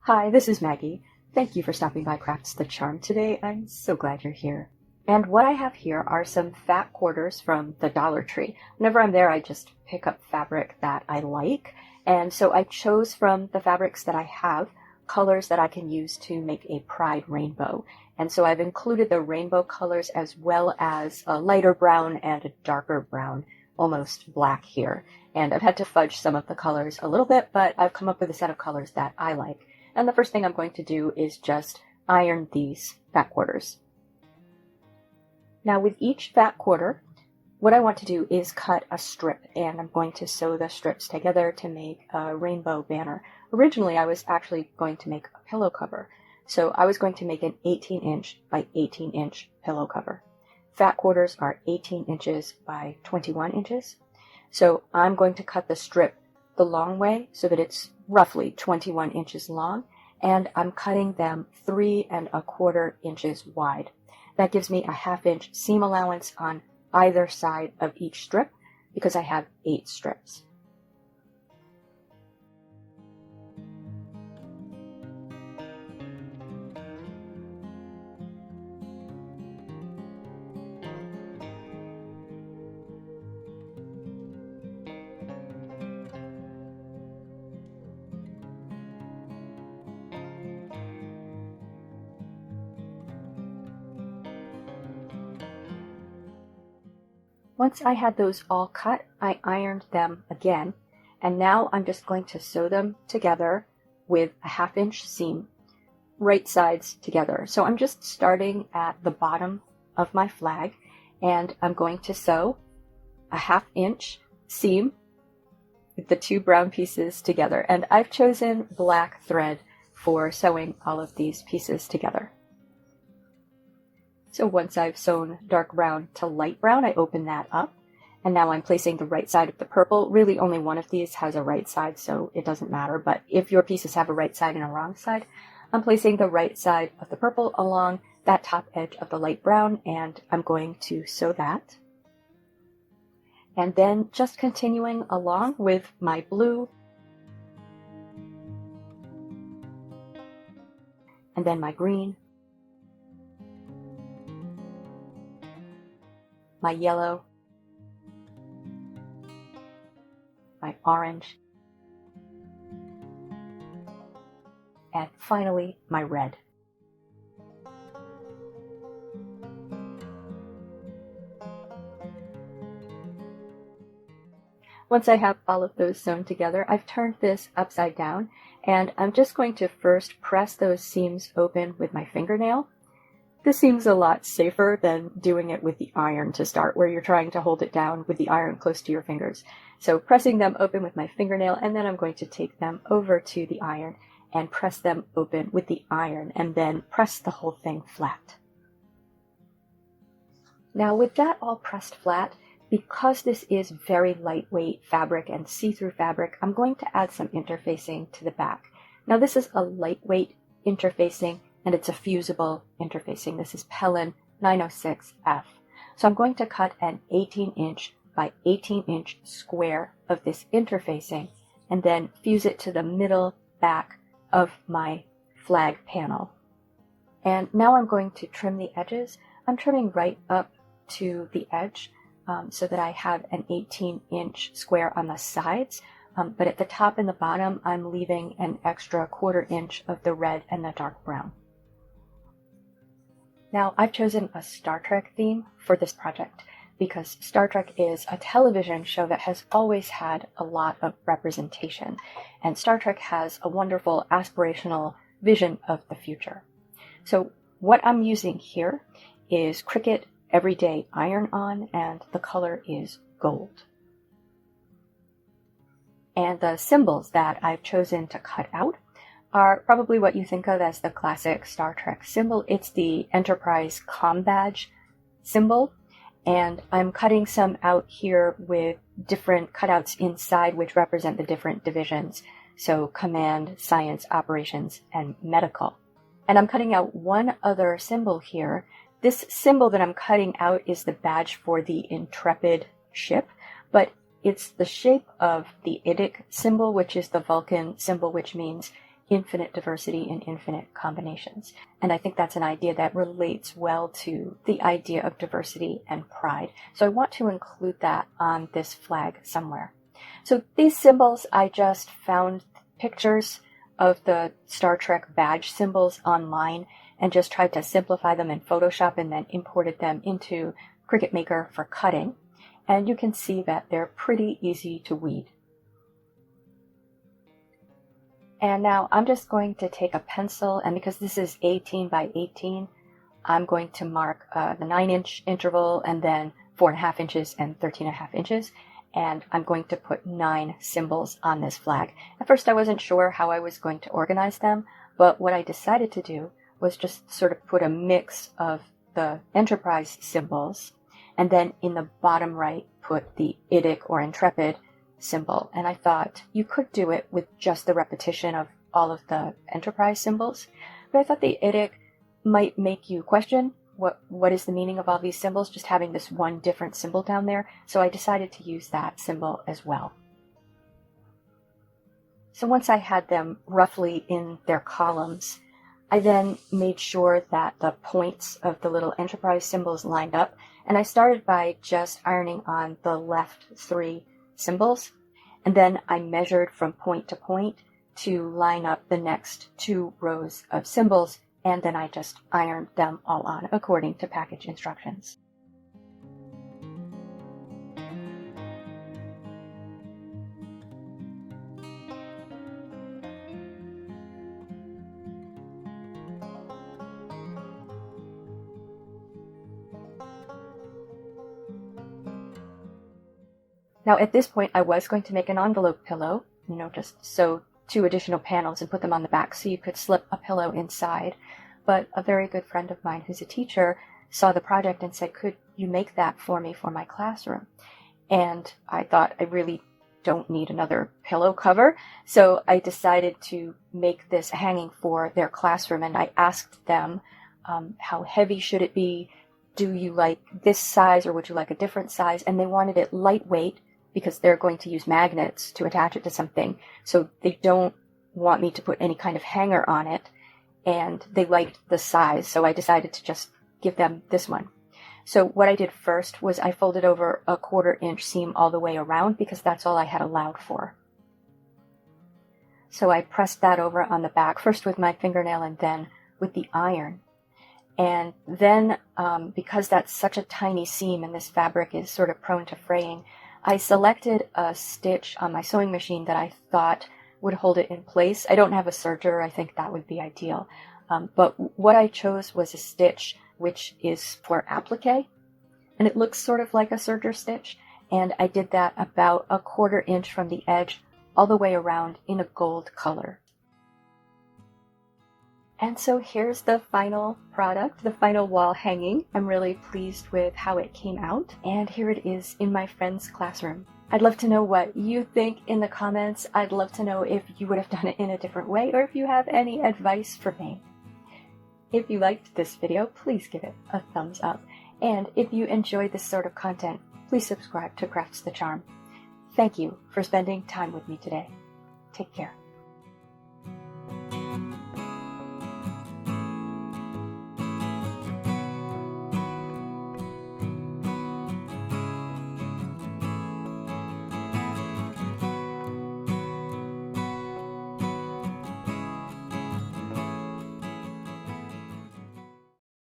Hi, this is Maggie. Thank you for stopping by Crafts the Charm today. I'm so glad you're here. And what I have here are some fat quarters from the Dollar Tree. Whenever I'm there, I just pick up fabric that I like. And so I chose from the fabrics that I have colors that I can use to make a pride rainbow. And so I've included the rainbow colors as well as a lighter brown and a darker brown, almost black here. And I've had to fudge some of the colors a little bit, but I've come up with a set of colors that I like. And the first thing I'm going to do is just iron these fat quarters. Now with each fat quarter, what I want to do is cut a strip, and I'm going to sew the strips together to make a rainbow banner. Originally, I was actually going to make a pillow cover. So I was going to make an 18-inch by 18-inch pillow cover. Fat quarters are 18 inches by 21 inches. So I'm going to cut the strip the long way so that it's roughly 21 inches long, and I'm cutting them 3 1/4 inches wide. That gives me a 1/2 inch seam allowance on either side of each strip because I have 8 strips. Once I had those all cut, I ironed them again, and now I'm just going to sew them together with a 1/2 inch seam, right sides together. So I'm just starting at the bottom of my flag, and I'm going to sew a 1/2 inch seam with the 2 brown pieces together. And I've chosen black thread for sewing all of these pieces together. So once I've sewn dark brown to light brown, I open that up. And now I'm placing the right side of the purple. Really only one of these has a right side, so it doesn't matter. But if your pieces have a right side and a wrong side, I'm placing the right side of the purple along that top edge of the light brown, and I'm going to sew that. And then just continuing along with my blue, and then my green, my yellow, my orange, and finally my red. Once I have all of those sewn together, I've turned this upside down, and I'm just going to first press those seams open with my fingernail. This seems a lot safer than doing it with the iron to start, where you're trying to hold it down with the iron close to your fingers. So pressing them open with my fingernail, and then I'm going to take them over to the iron and press them open with the iron, and then press the whole thing flat. Now with that all pressed flat, because this is very lightweight fabric and see-through fabric, I'm going to add some interfacing to the back. Now this is a lightweight interfacing, and it's a fusible interfacing. This is Pellin 906F. So I'm going to cut an 18-inch by 18-inch square of this interfacing and then fuse it to the middle back of my flag panel. And now I'm going to trim the edges. I'm trimming right up to the edge so that I have an 18-inch square on the sides. But at the top and the bottom, I'm leaving an extra 1/4 inch of the red and the dark brown. Now, I've chosen a Star Trek theme for this project because Star Trek is a television show that has always had a lot of representation, and Star Trek has a wonderful aspirational vision of the future. So what I'm using here is Cricut Everyday Iron-On, and the color is gold. And the symbols that I've chosen to cut out are probably what you think of as the classic Star Trek symbol. It's the Enterprise comm badge symbol, and I'm cutting some out here with different cutouts inside which represent the different divisions. So command, science, operations, and medical. And I'm cutting out one other symbol here. This symbol that I'm cutting out is the badge for the Intrepid ship, but it's the shape of the IDIC symbol, which is the Vulcan symbol, which means infinite diversity and infinite combinations. And I think that's an idea that relates well to the idea of diversity and pride. So I want to include that on this flag somewhere. So these symbols, I just found pictures of the Star Trek badge symbols online and just tried to simplify them in Photoshop and then imported them into Cricut Maker for cutting. And you can see that they're pretty easy to weed. And now I'm just going to take a pencil, and because this is 18 by 18, I'm going to mark the 9-inch interval and then 4.5 inches and 13.5 inches. And I'm going to put 9 symbols on this flag. At first I wasn't sure how I was going to organize them, but what I decided to do was just sort of put a mix of the Enterprise symbols, and then in the bottom right put the IDIC or Intrepid symbol. And I thought you could do it with just the repetition of all of the Enterprise symbols, but I thought the IDIC might make you question what is the meaning of all these symbols, just having this one different symbol down there. So I decided to use that symbol as well. So once I had them roughly in their columns, I then made sure that the points of the little Enterprise symbols lined up, and I started by just ironing on the left 3 symbols, and then I measured from point to point to line up the next 2 rows of symbols, and then I just ironed them all on according to package instructions. Now at this point I was going to make an envelope pillow, just sew 2 additional panels and put them on the back so you could slip a pillow inside. But a very good friend of mine who's a teacher saw the project and said, could you make that for me for my classroom? And I thought, I really don't need another pillow cover. So I decided to make this hanging for their classroom, and I asked them, how heavy should it be? Do you like this size or would you like a different size? And they wanted it lightweight because they're going to use magnets to attach it to something. So they don't want me to put any kind of hanger on it, and they liked the size. So I decided to just give them this one. So what I did first was I folded over a 1/4 inch seam all the way around because that's all I had allowed for. So I pressed that over on the back, first with my fingernail and then with the iron. And then, because that's such a tiny seam and this fabric is sort of prone to fraying, I selected a stitch on my sewing machine that I thought would hold it in place. I don't have a serger. I think that would be ideal. But what I chose was a stitch which is for applique, and it looks sort of like a serger stitch. And I did that about a 1/4 inch from the edge all the way around in a gold color. And so here's the final product, the final wall hanging. I'm really pleased with how it came out. And here it is in my friend's classroom. I'd love to know what you think in the comments. I'd love to know if you would have done it in a different way or if you have any advice for me. If you liked this video, please give it a thumbs up. And if you enjoy this sort of content, please subscribe to Crafts the Charm. Thank you for spending time with me today. Take care.